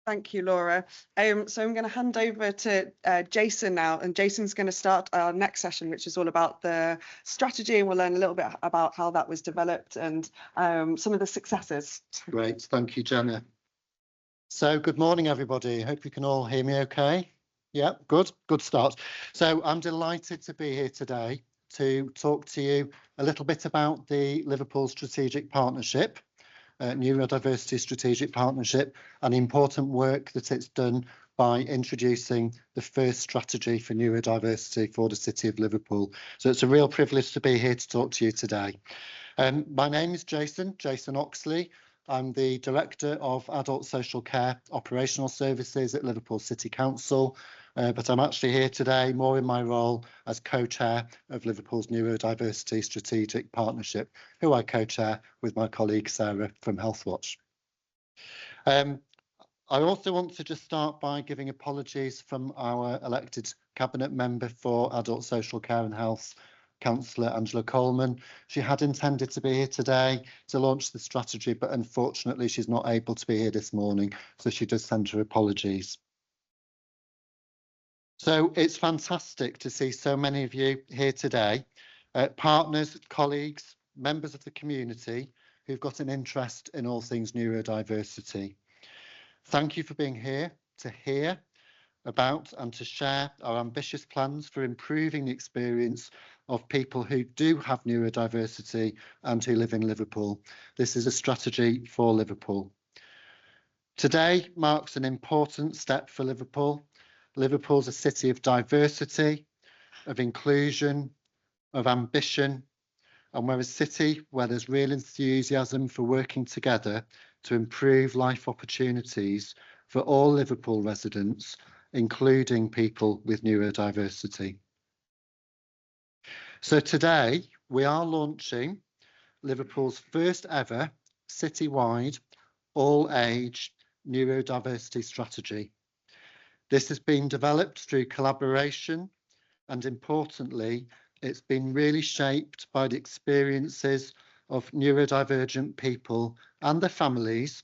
Thank you, Laura. So I'm going to hand over to Jason now, and Jason's going to start our next session, which is all about the strategy, and we'll learn a little bit about how that was developed and some of the successes. Great, thank you, Jenna. So good morning, everybody. Hope you can all hear me okay. Yeah, good start. So I'm delighted to be here today to talk to you a little bit about the Liverpool Strategic Partnership, Neurodiversity Strategic Partnership, and the important work that it's done by introducing the first strategy for neurodiversity for the City of Liverpool. So it's a real privilege to be here to talk to you today. My name is Jason Oxley. I'm the Director of Adult Social Care Operational Services at Liverpool City Council, but I'm actually here today more in my role as co-chair of Liverpool's Neurodiversity Strategic Partnership, who I co-chair with my colleague Sarah from Healthwatch. I also want to just start by giving apologies from our elected cabinet member for Adult Social Care and Health, Councillor Angela Coleman. She had intended to be here today to launch the strategy, but unfortunately she's not able to be here this morning, so she does send her apologies. So it's fantastic to see so many of you here today, partners, colleagues, members of the community who've got an interest in all things neurodiversity. Thank you for being here to hear about and to share our ambitious plans for improving the experience of people who do have neurodiversity and who live in Liverpool. This is a strategy for Liverpool. Today marks an important step for Liverpool. Liverpool's a city of diversity, of inclusion, of ambition, and we're a city where there's real enthusiasm for working together to improve life opportunities for all Liverpool residents, including people with neurodiversity. So today we are launching Liverpool's first ever citywide all-age neurodiversity strategy. This has been developed through collaboration, and importantly, it's been really shaped by the experiences of neurodivergent people and their families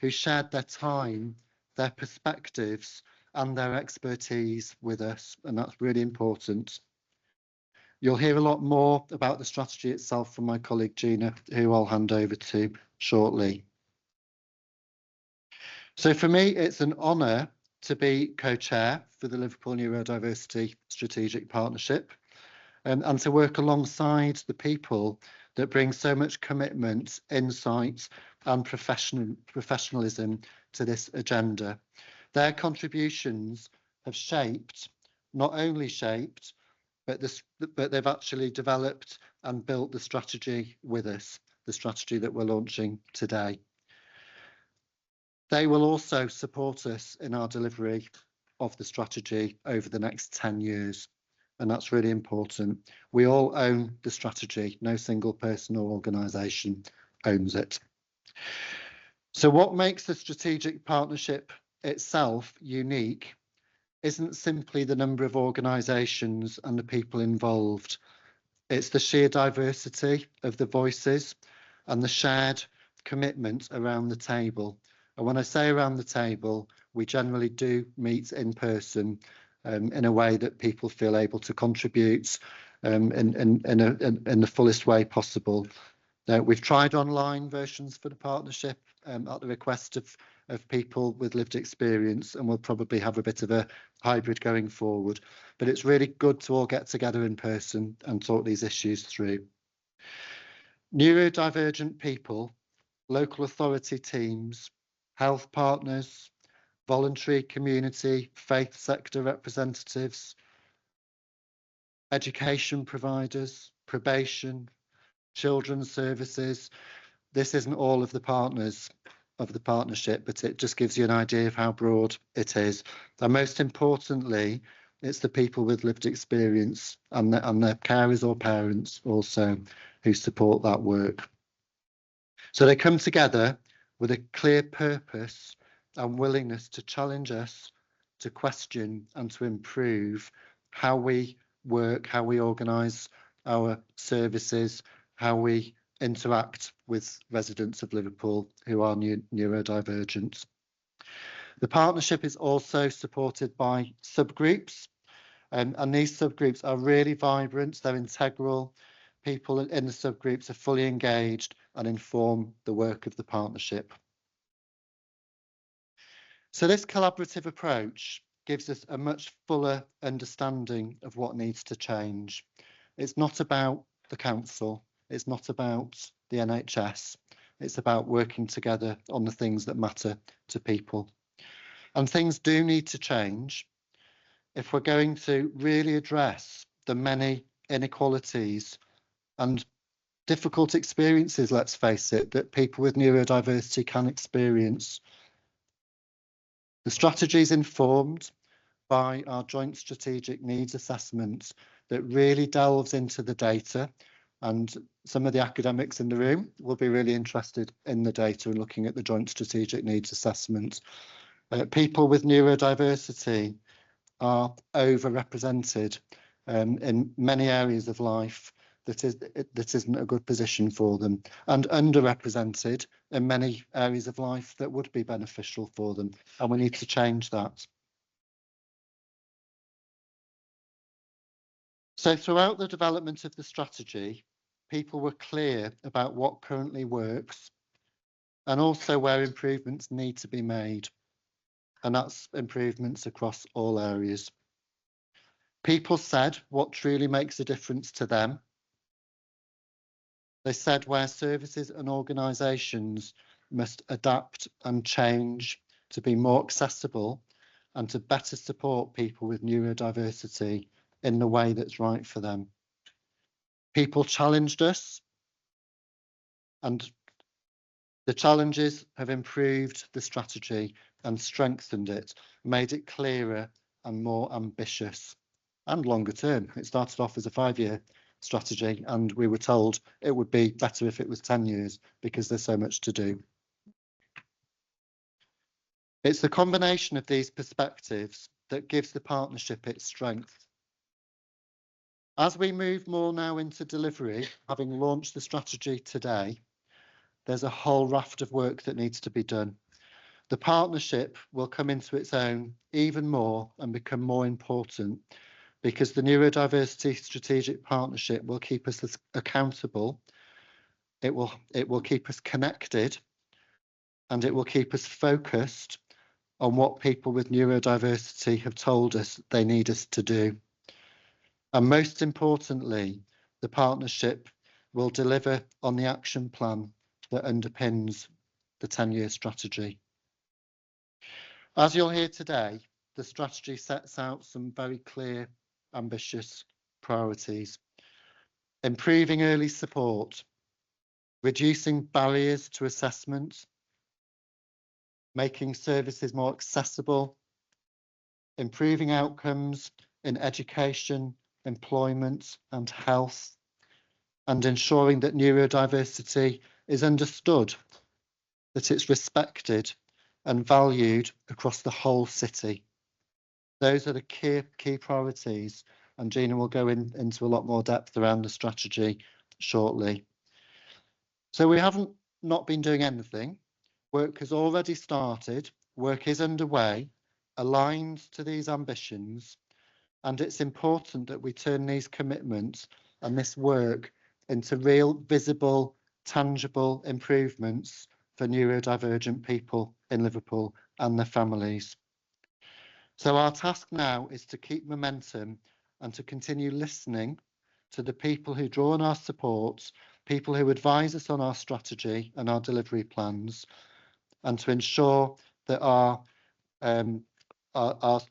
who shared their time, their perspectives, and their expertise with us, and that's really important. You'll hear a lot more about the strategy itself from my colleague Gina, who I'll hand over to shortly. So for me, it's an honour to be co-chair for the Liverpool Neurodiversity Strategic Partnership, and to work alongside the people that bring so much commitment, insight, and professionalism to this agenda. Their contributions have not only shaped, but they've actually developed and built the strategy with us, the strategy that we're launching today. They will also support us in our delivery of the strategy over the next 10 years, and that's really important. We all own the strategy, no single person or organisation owns it. So what makes the strategic partnership itself unique isn't simply the number of organisations and the people involved. It's the sheer diversity of the voices and the shared commitment around the table. And when I say around the table, we generally do meet in person in a way that people feel able to contribute in the fullest way possible. We've tried online versions for the partnership at the request of people with lived experience, and we'll probably have a bit of a hybrid going forward. But it's really good to all get together in person and talk these issues through. Neurodivergent people, local authority teams, health partners, voluntary community, faith sector representatives, education providers, probation, children's services. This isn't all of the partners of the partnership, but it just gives you an idea of how broad it is. And most importantly, it's the people with lived experience and their carers or parents also who support that work. So they come together with a clear purpose and willingness to challenge us, to question and to improve how we work, how we organise our services, how we interact with residents of Liverpool who are neurodivergent. The partnership is also supported by subgroups, and these subgroups are really vibrant, they're integral. People in the subgroups are fully engaged and inform the work of the partnership. So this collaborative approach gives us a much fuller understanding of what needs to change. It's not about the council, it's not about the NHS, it's about working together on the things that matter to people. And things do need to change if we're going to really address the many inequalities and difficult experiences, let's face it, that people with neurodiversity can experience. The strategy is informed by our joint strategic needs assessment that really delves into the data, and some of the academics in the room will be really interested in the data and looking at the joint strategic needs assessment. People with neurodiversity are overrepresented in many areas of life that isn't a good position for them, and underrepresented in many areas of life that would be beneficial for them, and we need to change that. So throughout the development of the strategy, people were clear about what currently works and also where improvements need to be made, and that's improvements across all areas. People said what truly makes a difference to them. They said where services and organisations must adapt and change to be more accessible and to better support people with neurodiversity in the way that's right for them. People challenged us, and the challenges have improved the strategy and strengthened it, made it clearer and more ambitious and longer term. It started off as a 5-year strategy, and we were told it would be better if it was 10 years because there's so much to do. It's the combination of these perspectives that gives the partnership its strength. As we move more now into delivery, having launched the strategy today, there's a whole raft of work that needs to be done. The partnership will come into its own even more and become more important, because the Neurodiversity Strategic Partnership will keep us accountable, it will keep us connected, and it will keep us focused on what people with neurodiversity have told us they need us to do. And most importantly, the partnership will deliver on the action plan that underpins the 10-year strategy. As you'll hear today, the strategy sets out some very clear, ambitious priorities. Improving early support, reducing barriers to assessment, making services more accessible, improving outcomes in education, employment and health, and ensuring that neurodiversity is understood, that it's respected and valued across the whole city. Those are the key priorities, and Gina will go into a lot more depth around the strategy shortly. So we haven't not been doing anything. Work has already started, work is underway, aligned to these ambitions, and it's important that we turn these commitments and this work into real, visible, tangible improvements for neurodivergent people in Liverpool and their families. So our task now is to keep momentum and to continue listening to the people who draw on our support, people who advise us on our strategy and our delivery plans, and to ensure that our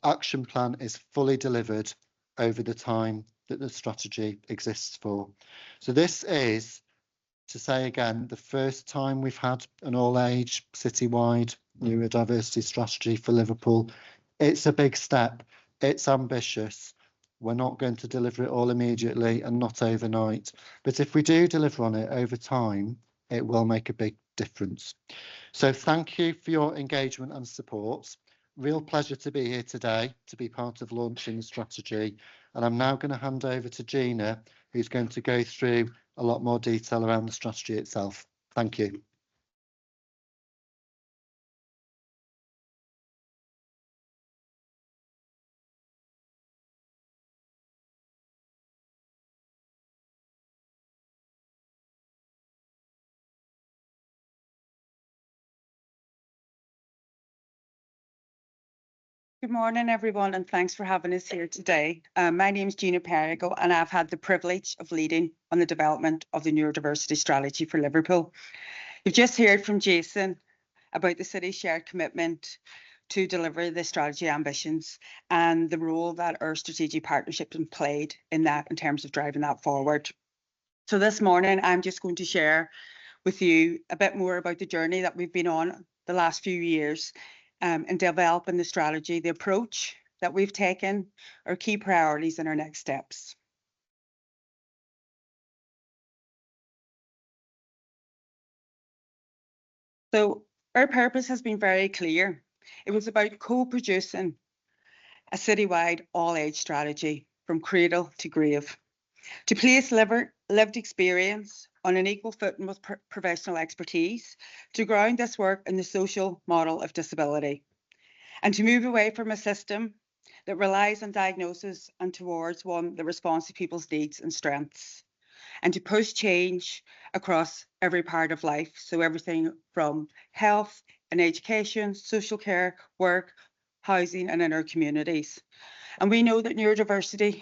action plan is fully delivered over the time that the strategy exists for. So this is, to say again, the first time we've had an all-age citywide neurodiversity strategy for Liverpool. It's a big step, it's ambitious. We're not going to deliver it all immediately and not overnight, but if we do deliver on it over time, it will make a big difference. So thank you for your engagement and support. Real pleasure to be here today, to be part of launching the strategy. And I'm now going to hand over to Gina, who's going to go through a lot more detail around the strategy itself. Thank you. Good morning, everyone, and thanks for having us here today. My name is Gina Perigo, and I've had the privilege of leading on the development of the Neurodiversity Strategy for Liverpool. You've just heard from Jason about the city's shared commitment to deliver the strategy ambitions and the role that our strategic partnership has played in that in terms of driving that forward. So this morning, I'm just going to share with you a bit more about the journey that we've been on the last few years in developing the strategy, the approach that we've taken, our key priorities and our next steps. So our purpose has been very clear. It was about co-producing a citywide all-age strategy from cradle to grave, to place lived experience on an equal footing with professional expertise, to ground this work in the social model of disability, and to move away from a system that relies on diagnosis and towards one that responds to people's needs and strengths, and to push change across every part of life. So everything from health and education, social care, work, housing, and in our communities. And we know that neurodiversity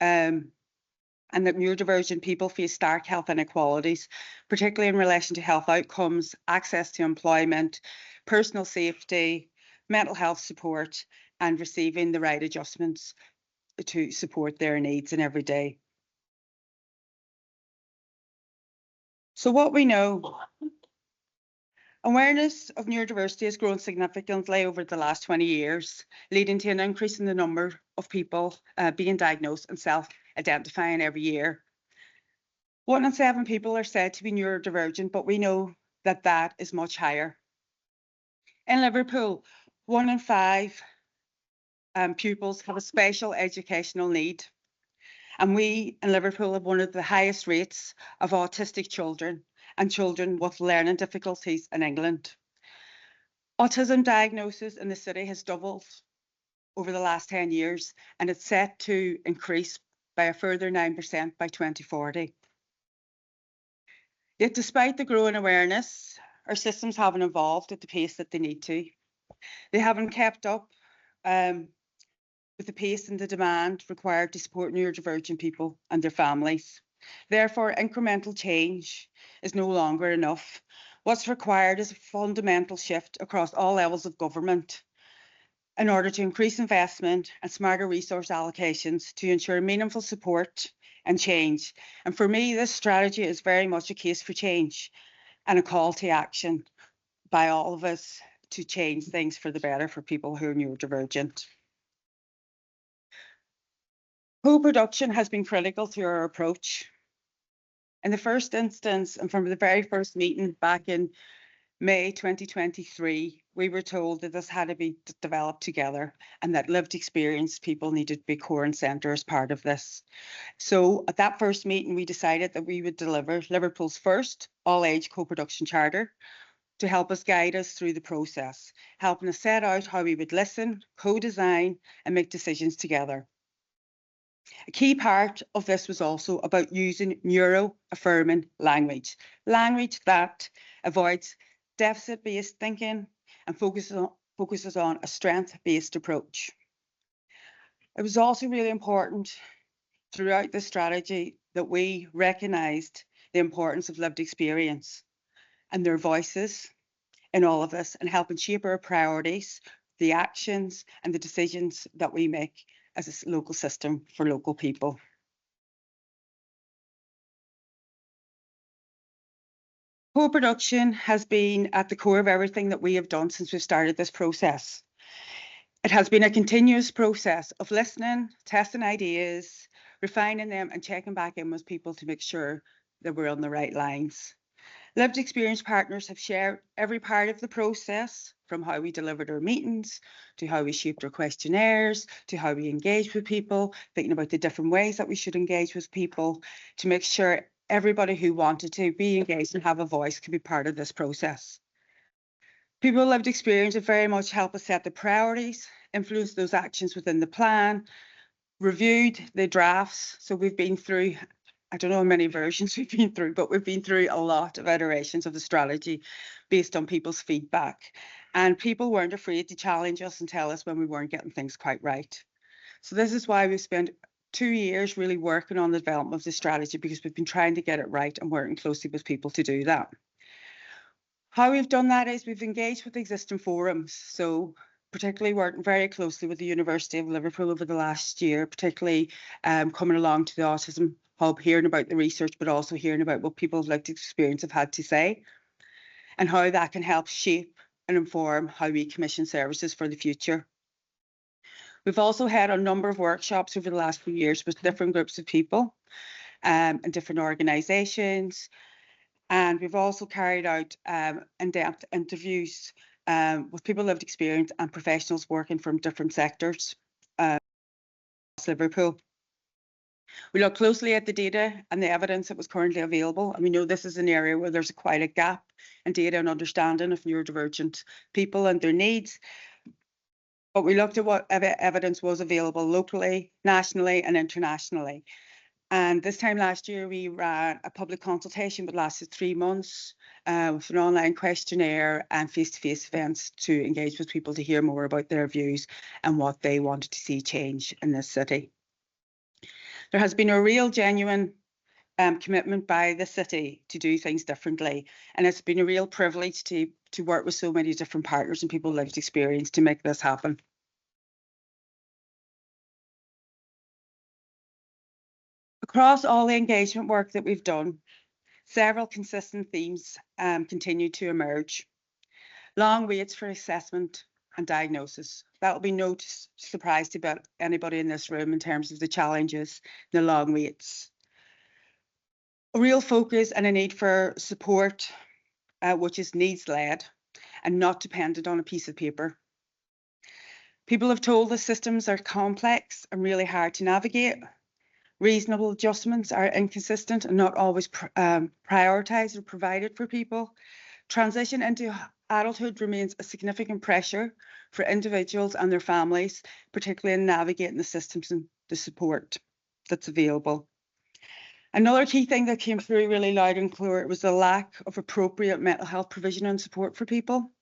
and that neurodivergent people face stark health inequalities, particularly in relation to health outcomes, access to employment, personal safety, mental health support, and receiving the right adjustments to support their needs in every day. So what we know, awareness of neurodiversity has grown significantly over the last 20 years, leading to an increase in the number of people being diagnosed and self-identifying every year. 1 in 7 people are said to be neurodivergent, but we know that that is much higher. In Liverpool, 1 in 5 pupils have a special educational need. And we in Liverpool have one of the highest rates of autistic children and children with learning difficulties in England. Autism diagnosis in the city has doubled over the last 10 years, and it's set to increase by a further 9% by 2040. Yet despite the growing awareness, our systems haven't evolved at the pace that they need to. They haven't kept up with the pace and the demand required to support neurodivergent people and their families. Therefore, incremental change is no longer enough. What's required is a fundamental shift across all levels of government in order to increase investment and smarter resource allocations to ensure meaningful support and change. And for me, this strategy is very much a case for change and a call to action by all of us to change things for the better for people who are neurodivergent. Co-production has been critical to our approach. In the first instance, and from the very first meeting back in May 2023, we were told that this had to be developed together and that lived experience people needed to be core and centre as part of this. So at that first meeting, we decided that we would deliver Liverpool's first all-age co-production charter to help us guide us through the process, helping us set out how we would listen, co-design and make decisions together. A key part of this was also about using neuro-affirming language that avoids deficit-based thinking and focuses on a strength-based approach. It was also really important throughout the strategy that we recognised the importance of lived experience and their voices in all of this and helping shape our priorities, the actions and the decisions that we make as a local system for local people. Co-production has been at the core of everything that we have done since we started this process. It has been a continuous process of listening, testing ideas, refining them and checking back in with people to make sure that we're on the right lines. Lived experience partners have shared every part of the process, from how we delivered our meetings, to how we shaped our questionnaires, to how we engage with people, thinking about the different ways that we should engage with people to make sure everybody who wanted to be engaged and have a voice could be part of this process. People with lived experience have very much helped us set the priorities, influence those actions within the plan, reviewed the drafts. So we've been through I don't know how many versions we've been through, but we've been through a lot of iterations of the strategy based on people's feedback. And people weren't afraid to challenge us and tell us when we weren't getting things quite right. So this is why we've spent 2 years really working on the development of the strategy, because we've been trying to get it right and working closely with people to do that. How we've done that is we've engaged with existing forums. So particularly working very closely with the University of Liverpool over the last year, particularly coming along to the Autism Hub, hearing about the research, but also hearing about what people with lived experience have had to say and how that can help shape and inform how we commission services for the future. We've also had a number of workshops over the last few years with different groups of people and different organisations. And we've also carried out in-depth interviews with people with lived experience and professionals working from different sectors across Liverpool. We look closely at the data and the evidence that was currently available. And we know this is an area where there's quite a gap in data and understanding of neurodivergent people and their needs. But we looked at what evidence was available locally, nationally, and internationally. And this time last year, we ran a public consultation that lasted 3 months with an online questionnaire and face-to-face events to engage with people to hear more about their views and what they wanted to see change in this city. There has been a real genuine commitment by the city to do things differently. And it's been a real privilege to work with so many different partners and people with lived experience to make this happen. Across all the engagement work that we've done, several consistent themes continue to emerge. Long waits for assessment and diagnosis. That will be no surprise to anybody in this room in terms of the challenges, the long waits. A real focus and a need for support, which is needs-led and not dependent on a piece of paper. People have told us systems are complex and really hard to navigate. Reasonable adjustments are inconsistent and not always prioritised or provided for people. Transition into adulthood remains a significant pressure for individuals and their families, particularly in navigating the systems and the support that's available. Another key thing that came through really loud and clear was the lack of appropriate mental health provision and support for people,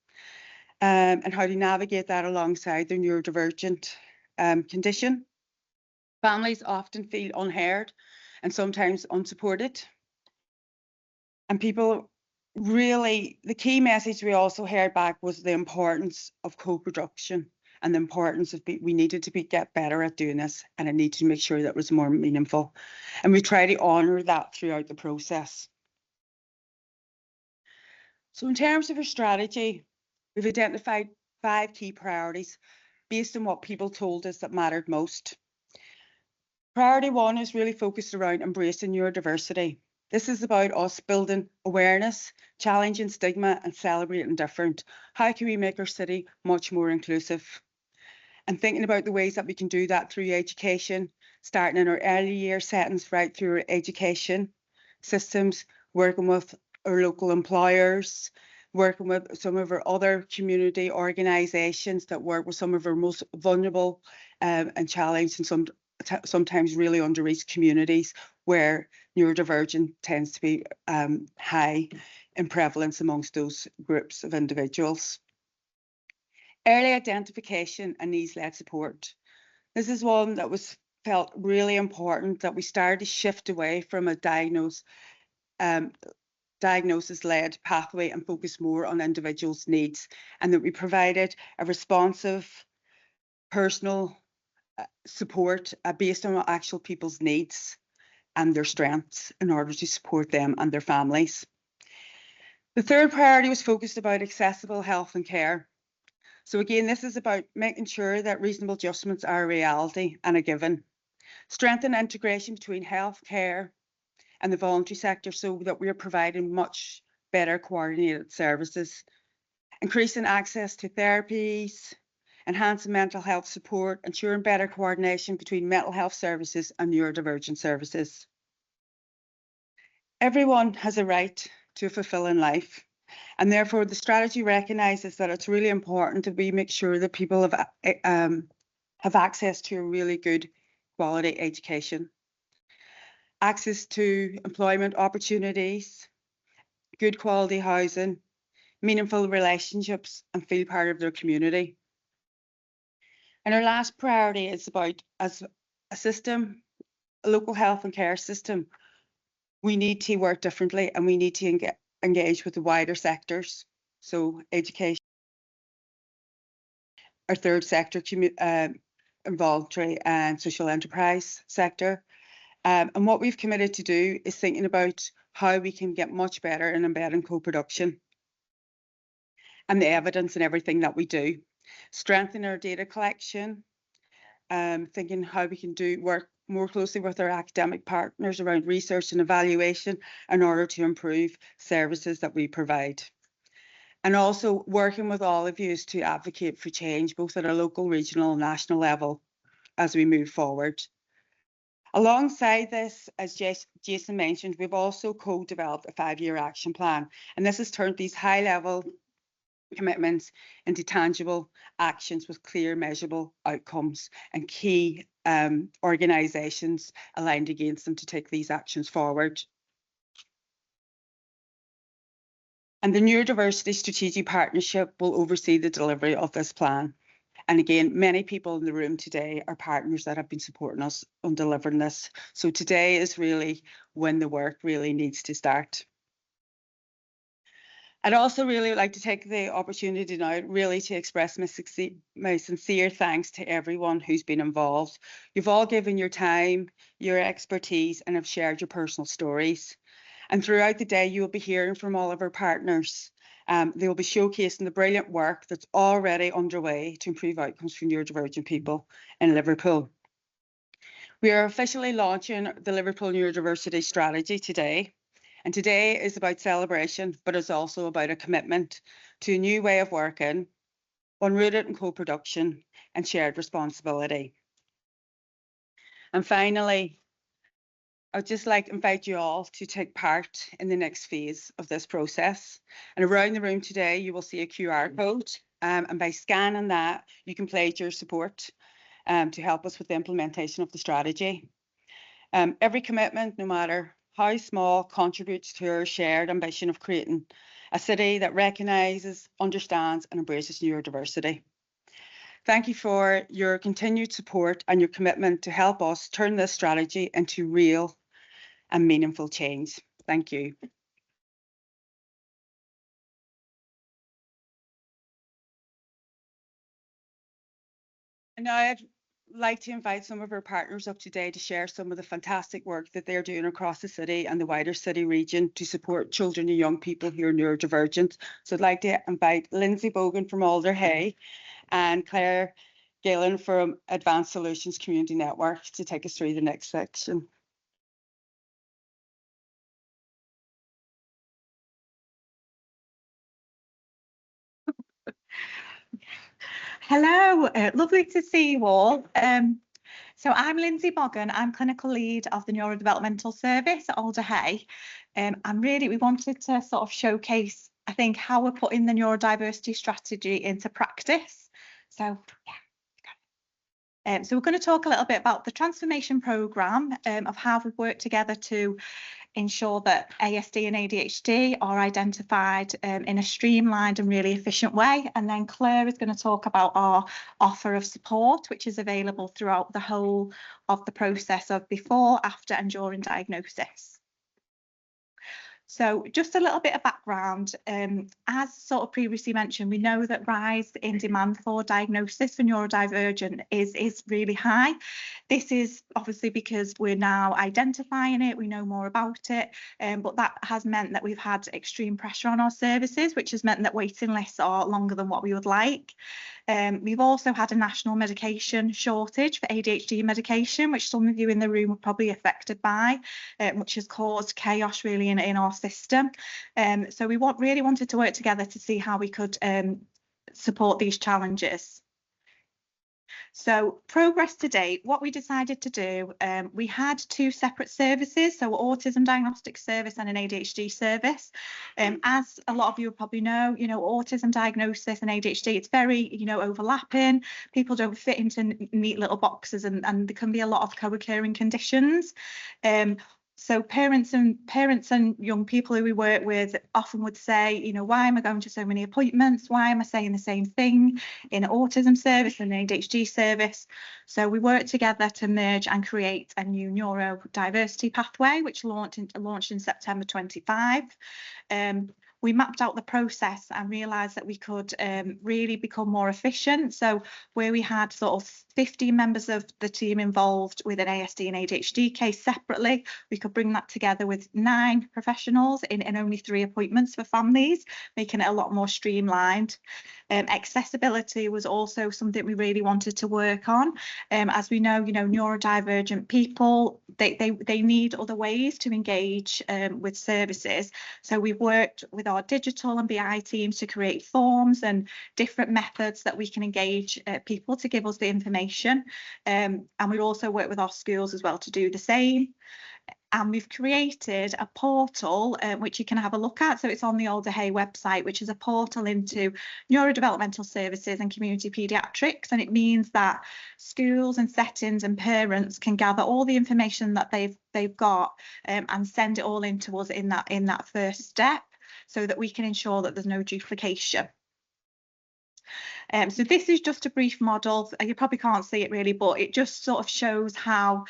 and how to navigate that alongside their neurodivergent condition. Families often feel unheard and sometimes unsupported. And people really, the key message we also heard back was the importance of co-production and the importance of we needed to get better at doing this, and I need to make sure that it was more meaningful. And we try to honour that throughout the process. So in terms of our strategy, we've identified 5 key priorities based on what people told us that mattered most. Priority 1 is really focused around embracing neurodiversity. This is about us building awareness, challenging stigma, and celebrating different. How can we make our city much more inclusive? And thinking about the ways that we can do that through education, starting in our early year settings right through our education systems, working with our local employers, working with some of our other community organisations that work with some of our most vulnerable and challenged and sometimes really underreached communities where neurodivergence tends to be high in prevalence amongst those groups of individuals. Early identification and needs-led support. This is one that was felt really important, that we started to shift away from a diagnosis-led pathway and focus more on individuals' needs, and that we provided a responsive, personal support based on actual people's needs and their strengths in order to support them and their families. The third priority was focused about accessible health and care. So again, this is about making sure that reasonable adjustments are a reality and a given. Strengthen integration between health care and the voluntary sector so that we are providing much better coordinated services. Increasing access to therapies, enhancing mental health support, ensuring better coordination between mental health services and neurodivergent services. Everyone has a right to a fulfilling life, and therefore the strategy recognises that it's really important that we make sure that people have access to a really good quality education. access to employment opportunities, good quality housing, meaningful relationships, and feel part of their community. And our last priority is about, as a system, a local health and care system, we need to work differently and we need to engage with the wider sectors. So education, our third sector, involuntary and social enterprise sector. And what we've committed to do is thinking about how we can get much better in embedding co-production and the evidence in everything that we do. Strengthen our data collection, thinking how we can work more closely with our academic partners around research and evaluation in order to improve services that we provide. And also working with all of you to advocate for change, both at a local, regional and national level as we move forward. Alongside this, as Jason mentioned, we've also co-developed a 5-year action plan, and this has turned these high-level commitments into tangible actions with clear, measurable outcomes and key organisations aligned against them to take these actions forward. And the Neurodiversity Strategic Partnership will oversee the delivery of this plan. And again, many people in the room today are partners that have been supporting us on delivering this. So today is really when the work really needs to start. I'd also really like to take the opportunity now really to express my sincere thanks to everyone who's been involved. You've all given your time, your expertise, and have shared your personal stories. And throughout the day, you will be hearing from all of our partners. They will be showcasing the brilliant work that's already underway to improve outcomes for neurodivergent people in Liverpool. We are officially launching the Liverpool Neurodiversity Strategy today. And today is about celebration, but it's also about a commitment to a new way of working, one rooted in co-production and shared responsibility. And finally, I'd just like to invite you all to take part in the next phase of this process. And around the room today, you will see a QR code. And by scanning that, you can pledge your support to help us with the implementation of the strategy. Every commitment, no matter how small, contributes to our shared ambition of creating a city that recognises, understands and embraces neurodiversity. Thank you for your continued support and your commitment to help us turn this strategy into real and meaningful change. Thank you. And now I'd like to invite some of our partners up today to share some of the fantastic work that they're doing across the city and the wider city region to support children and young people who are neurodivergent. So I'd like to invite Lindsay Bogan from Alder Hey and Claire Gillen from Advanced Solutions Community Network to take us through the next section. Hello, lovely to see you all. So I'm Lindsay Bogan, I'm clinical lead of the Neurodevelopmental Service at Alder Hey. We wanted to sort of showcase, I think, how we're putting the neurodiversity strategy into practice. So we're going to talk a little bit about the transformation programme of how we've worked together to ensure that ASD and ADHD are identified in a streamlined and really efficient way. And then Claire is going to talk about our offer of support, which is available throughout the whole of the process of before, after and during diagnosis. So just a little bit of background, as sort of previously mentioned, we know that rise in demand for diagnosis for neurodivergent is really high. This is obviously because we're now identifying it, we know more about it, but that has meant that we've had extreme pressure on our services, which has meant that waiting lists are longer than what we would like. We've also had a national medication shortage for ADHD medication, which some of you in the room are probably affected by, which has caused chaos really in our system. So we really wanted to work together to see how we could support these challenges. So progress to date, what we decided to do, we had 2 separate services, so autism diagnostic service and an ADHD service. As a lot of you probably know, autism diagnosis and ADHD, it's very, overlapping. People don't fit into neat little boxes and there can be a lot of co-occurring conditions. So parents and young people who we work with often would say, you know, why am I going to so many appointments? Why am I saying the same thing in an autism service and an ADHD service? So we work together to merge and create a new neurodiversity pathway, which launched in September 25. We mapped out the process and realised that we could really become more efficient. So where we had sort of 50 members of the team involved with an ASD and ADHD case separately, we could bring that together with 9 professionals in only 3 appointments for families, making it a lot more streamlined. Accessibility was also something we really wanted to work on. As we know, you know, neurodivergent people, they need other ways to engage with services. So we've worked with our digital and BI teams to create forms and different methods that we can engage people to give us the information. And we've also worked with our schools as well to do the same. And we've created a portal which you can have a look at. So it's on the Alder Hey website, which is a portal into neurodevelopmental services and community paediatrics. And it means that schools and settings and parents can gather all the information that they've got and send it all into us in that first step, so that we can ensure that there's no duplication. So this is just a brief model. You probably can't see it really, but it just sort of shows how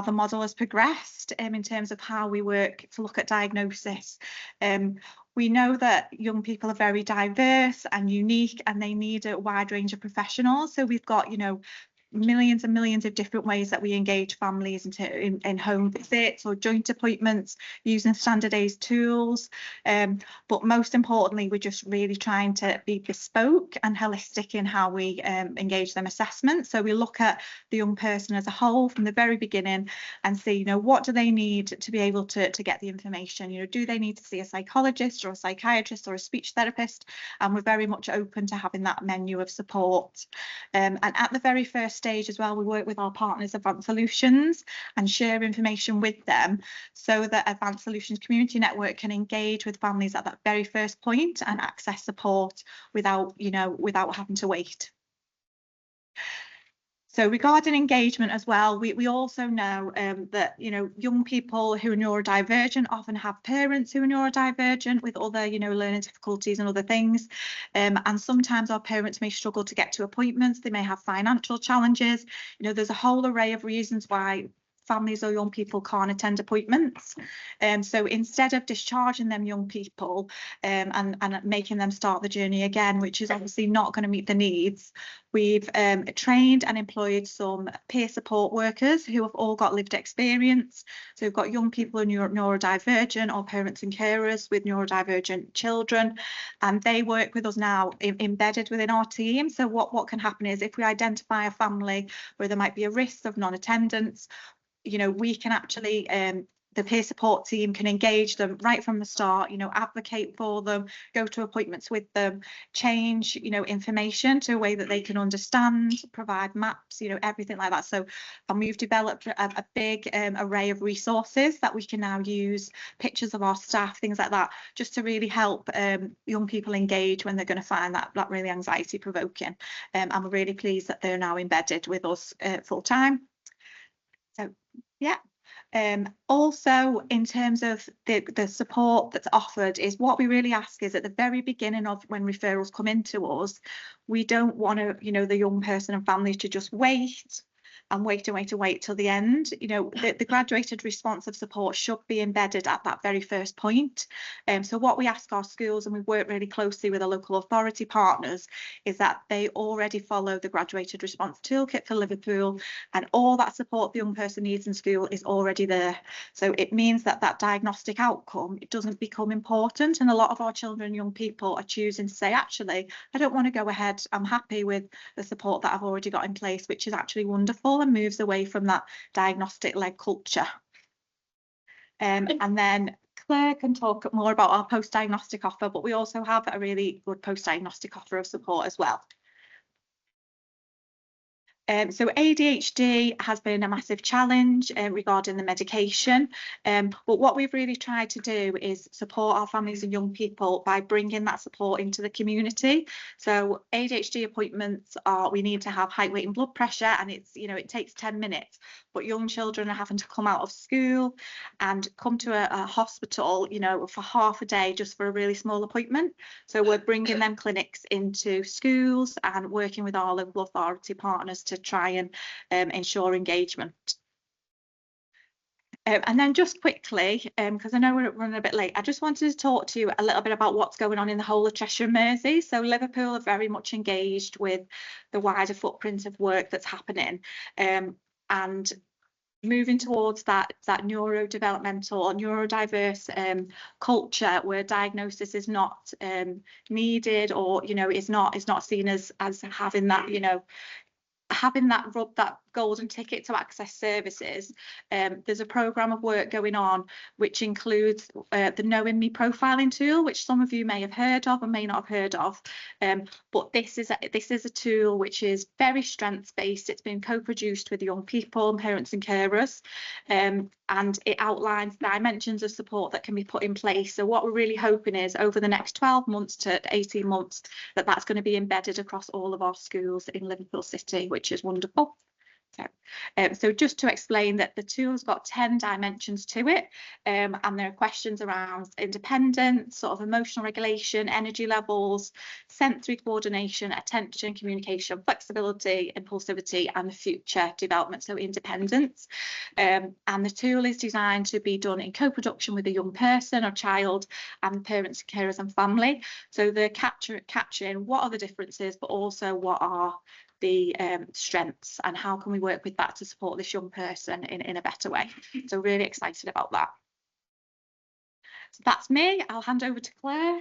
the model has progressed in terms of how we work to look at diagnosis. We know that young people are very diverse and unique, and they need a wide range of professionals. So we've got, you know, millions and millions of different ways that we engage families in home visits or joint appointments using standardized tools. But most importantly, we're just really trying to be bespoke and holistic in how we engage them assessment. So we look at the young person as a whole from the very beginning and see, you know, what do they need to be able to get the information? You know, do they need to see a psychologist or a psychiatrist or a speech therapist? And we're very much open to having that menu of support. And at the very first stage as well, we work with our partners Advanced Solutions and share information with them, so that Advanced Solutions Community Network can engage with families at that very first point and access support without having to wait. So regarding engagement as well, we also know that, you know, young people who are neurodivergent often have parents who are neurodivergent with other, you know, learning difficulties and other things. And sometimes our parents may struggle to get to appointments. They may have financial challenges. You know, there's a whole array of reasons why families or young people can't attend appointments. So instead of discharging them young people and making them start the journey again, which is obviously not going to meet the needs, we've trained and employed some peer support workers who have all got lived experience. So we've got young people who are neurodivergent, or parents and carers with neurodivergent children, and they work with us now embedded within our team. So what can happen is, if we identify a family where there might be a risk of non-attendance, you know, we can actually the peer support team can engage them right from the start, you know, advocate for them, go to appointments with them, change, you know, information to a way that they can understand, provide maps, you know, everything like that. So, and we've developed a big array of resources that we can now use, pictures of our staff, things like that, just to really help young people engage when they're going to find that really anxiety provoking. And we're really pleased that they're now embedded with us full time. So, yeah. Also, in terms of the support that's offered, is what we really ask is at the very beginning of when referrals come into us, we don't want to, you know, the young person and family to just wait and wait till the end. You know, the graduated responsive support should be embedded at that very first point. So what we ask our schools, and we work really closely with our local authority partners, is that they already follow the graduated response toolkit for Liverpool, and all that support the young person needs in school is already there. So it means that that diagnostic outcome, it doesn't become important, and a lot of our children and young people are choosing to say, actually, I don't want to go ahead, I'm happy with the support that I've already got in place, which is actually wonderful and moves away from that diagnostic-led culture. And then Claire can talk more about our post-diagnostic offer, but we also have a really good post-diagnostic offer of support as well. So ADHD has been a massive challenge regarding the medication, but what we've really tried to do is support our families and young people by bringing that support into the community. So ADHD appointments are, we need to have height, weight and blood pressure, and it's, you know, it takes 10 minutes. but young children are having to come out of school and come to a hospital, you know, for half a day just for a really small appointment. So we're bringing them clinics into schools and working with our local authority partners to try and ensure engagement. And then just quickly, because I know we're running a bit late, I just wanted to talk to you a little bit about what's going on in the whole of Cheshire and Mersey. So Liverpool are very much engaged with the wider footprint of work that's happening, and moving towards that neurodevelopmental or neurodiverse culture where diagnosis is not needed, or, you know, is not seen as having that, you know, having that golden ticket to access services. There's a programme of work going on which includes the Knowing Me profiling tool, which some of you may have heard of and may not have heard of. But this is a tool which is very strengths based. It's been co-produced with young people, parents and carers, and it outlines dimensions of support that can be put in place. So what we're really hoping is over the next 12 months to 18 months that's going to be embedded across all of our schools in Liverpool City, which is wonderful. So just to explain that the tool's got 10 dimensions to it, and there are questions around independence, sort of emotional regulation, energy levels, sensory coordination, attention, communication, flexibility, impulsivity, and the future development, so independence. And the tool is designed to be done in co-production with a young person or child and parents, carers and family. So they're capturing what are the differences, but also what are the strengths and how can we work with that to support this young person in a better way. So really excited about that. So that's me. I'll hand over to Claire.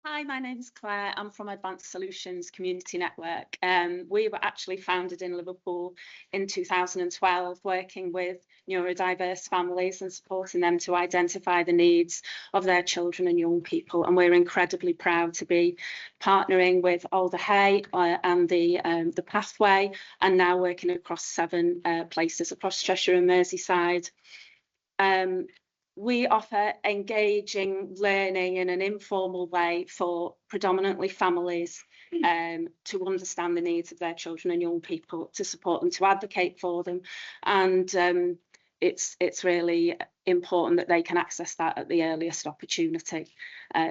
Hi, my name is Claire. I'm from Advanced Solutions Community Network. We were actually founded in Liverpool in 2012, working with neurodiverse families and supporting them to identify the needs of their children and young people. And we're incredibly proud to be partnering with Alder Hey and the Pathway, and now working across 7 places across Cheshire and Merseyside. We offer engaging learning in an informal way for predominantly families to understand the needs of their children and young people, to support them, to advocate for them. And it's really important that they can access that at the earliest opportunity.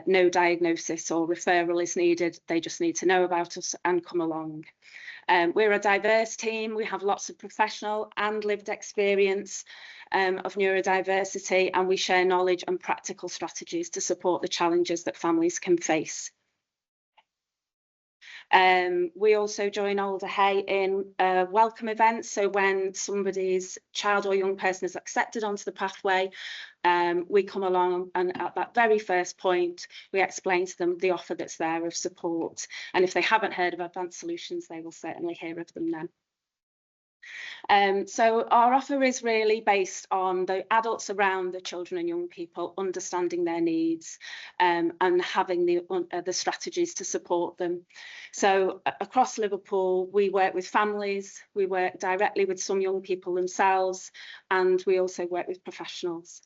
No diagnosis or referral is needed. They just need to know about us and come along. We're a diverse team. We have lots of professional and lived experience of neurodiversity, and we share knowledge and practical strategies to support the challenges that families can face. We also join Alder Hey in welcome events. So when somebody's child or young person is accepted onto the pathway, we come along and at that very first point, we explain to them the offer that's there of support. And if they haven't heard of Advanced Solutions, they will certainly hear of them then. So our offer is really based on the adults around the children and young people understanding their needs and having the strategies to support them. So across Liverpool, we work with families, we work directly with some young people themselves, and we also work with professionals.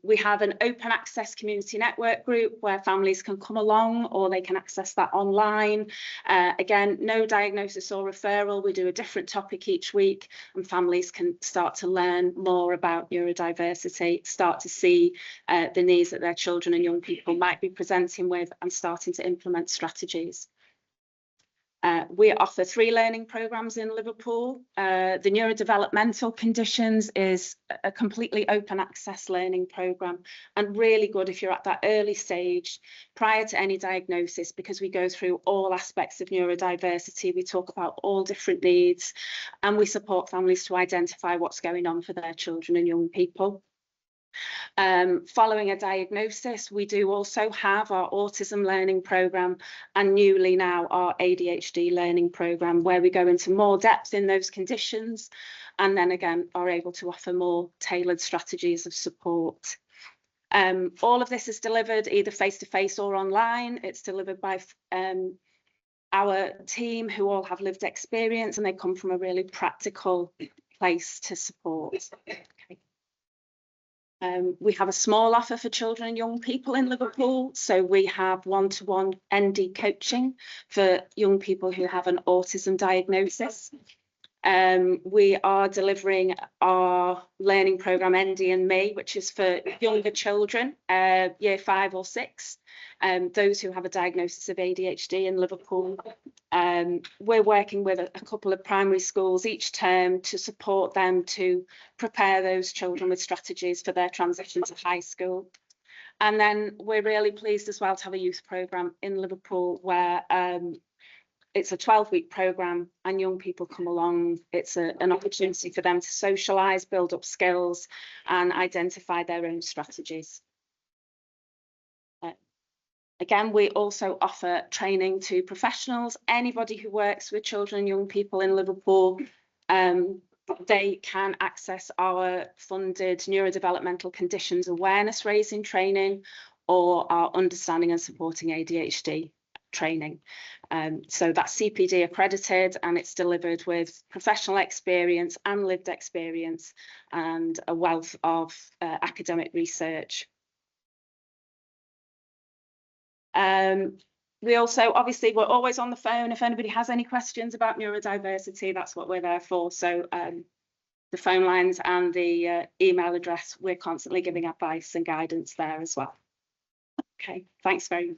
We have an open access community network group where families can come along, or they can access that online. Again, no diagnosis or referral. We do a different topic each week, and families can start to learn more about neurodiversity, start to see the needs that their children and young people might be presenting with, and starting to implement strategies. We offer 3 learning programmes in Liverpool. The neurodevelopmental conditions is a completely open access learning programme, and really good if you're at that early stage prior to any diagnosis, because we go through all aspects of neurodiversity. We talk about all different needs, and we support families to identify what's going on for their children and young people. Following a diagnosis, we do also have our autism learning programme, and newly now our ADHD learning programme, where we go into more depth in those conditions, and then again are able to offer more tailored strategies of support. All of this is delivered either face-to-face or online. It's delivered by our team who all have lived experience, and they come from a really practical place to support. Okay. We have a small offer for children and young people in Liverpool. So we have one-to-one ND coaching for young people who have an autism diagnosis. We are delivering our learning programme ND and Me, which is for younger children, year 5 or 6, those who have a diagnosis of ADHD in Liverpool. We're working with a couple of primary schools each term to support them to prepare those children with strategies for their transition to high school. And then we're really pleased as well to have a youth programme in Liverpool where it's a 12-week programme and young people come along. It's an opportunity for them to socialise, build up skills and identify their own strategies. Again, we also offer training to professionals. Anybody who works with children and young people in Liverpool, they can access our funded neurodevelopmental conditions awareness raising training or our understanding and supporting ADHD training. So that's CPD accredited and it's delivered with professional experience and lived experience and a wealth of academic research. We also, obviously, we're always on the phone. If anybody has any questions about neurodiversity, that's what we're there for. So the phone lines and the email address, we're constantly giving advice and guidance there as well. Okay, thanks very much.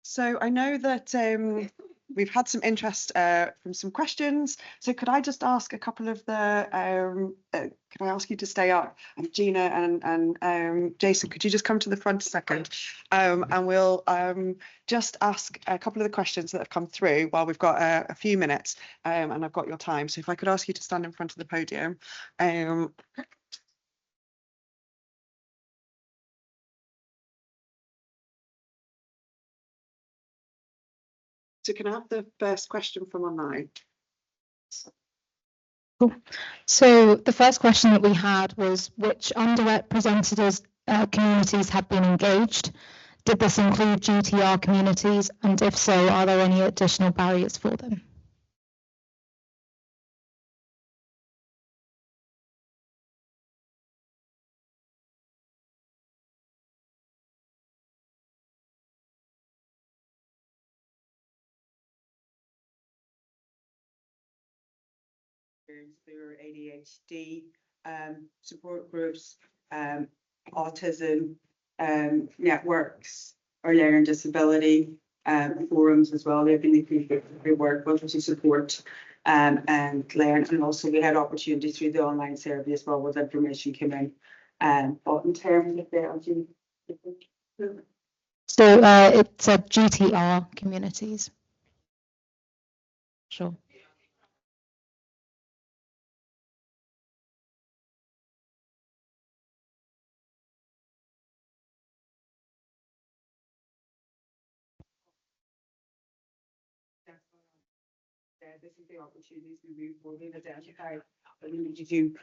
So I know that we've had some interest from some questions. So could I just ask a couple of the, could I ask you to stay up? And Gina and Jason, could you just come to the front a second? And we'll just ask a couple of the questions that have come through while we've got a few minutes and I've got your time. So if I could ask you to stand in front of the podium. So can I have the first question from online? Cool. So the first question that we had was which underrepresented communities have been engaged? Did this include GTR communities? And if so, are there any additional barriers for them? Through ADHD support groups, autism networks, or learning disability forums as well. They've been we work with to support and learn, and also we had opportunities through the online survey as well with information came in. But in terms of the so it's a GTR communities. Sure. This is the opportunities we move forward. We've identified that we need to do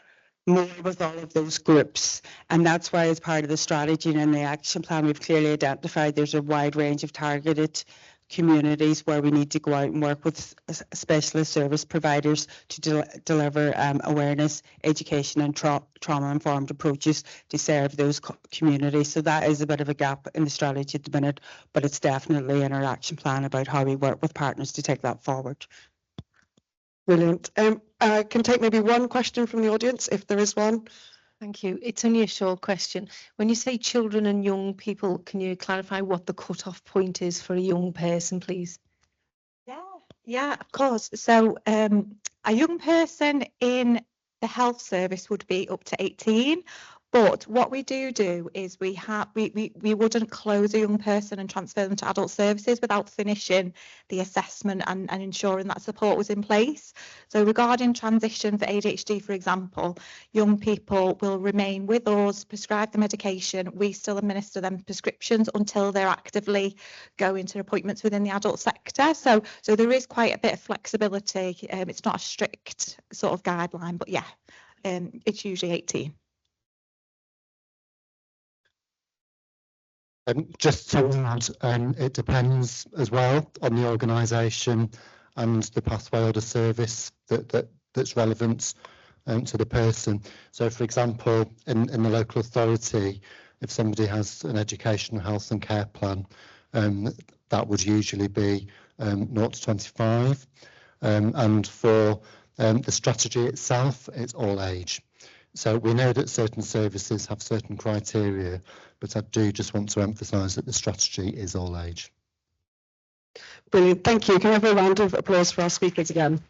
more with all of those groups, and that's why as part of the strategy and the action plan we've clearly identified there's a wide range of targeted communities where we need to go out and work with specialist service providers to deliver awareness, education and trauma-informed approaches to serve those communities. So that is a bit of a gap in the strategy at the minute, but it's definitely in our action plan about how we work with partners to take that forward. Brilliant. I can take maybe one question from the audience if there is one. Thank you. It's only a short question. When you say children and young people, can you clarify what the cut-off point is for a young person, please? Yeah, of course. So a young person in the health service would be up to 18, But what we do is we wouldn't close a young person and transfer them to adult services without finishing the assessment and ensuring that support was in place. So regarding transition for ADHD, for example, young people will remain with us, prescribe the medication. We still administer them prescriptions until they're actively going to appointments within the adult sector. So there is quite a bit of flexibility. It's not a strict sort of guideline, but yeah, it's usually 18. Just to add, it depends as well on the organisation and the pathway or the service that's relevant to the person. So, for example, in the local authority, if somebody has an education, health and care plan, that would usually be 0 to 25. And for the strategy itself, it's all age. So we know that certain services have certain criteria, but I do just want to emphasise that the strategy is all age. Brilliant, thank you. Can I have a round of applause for our speakers again?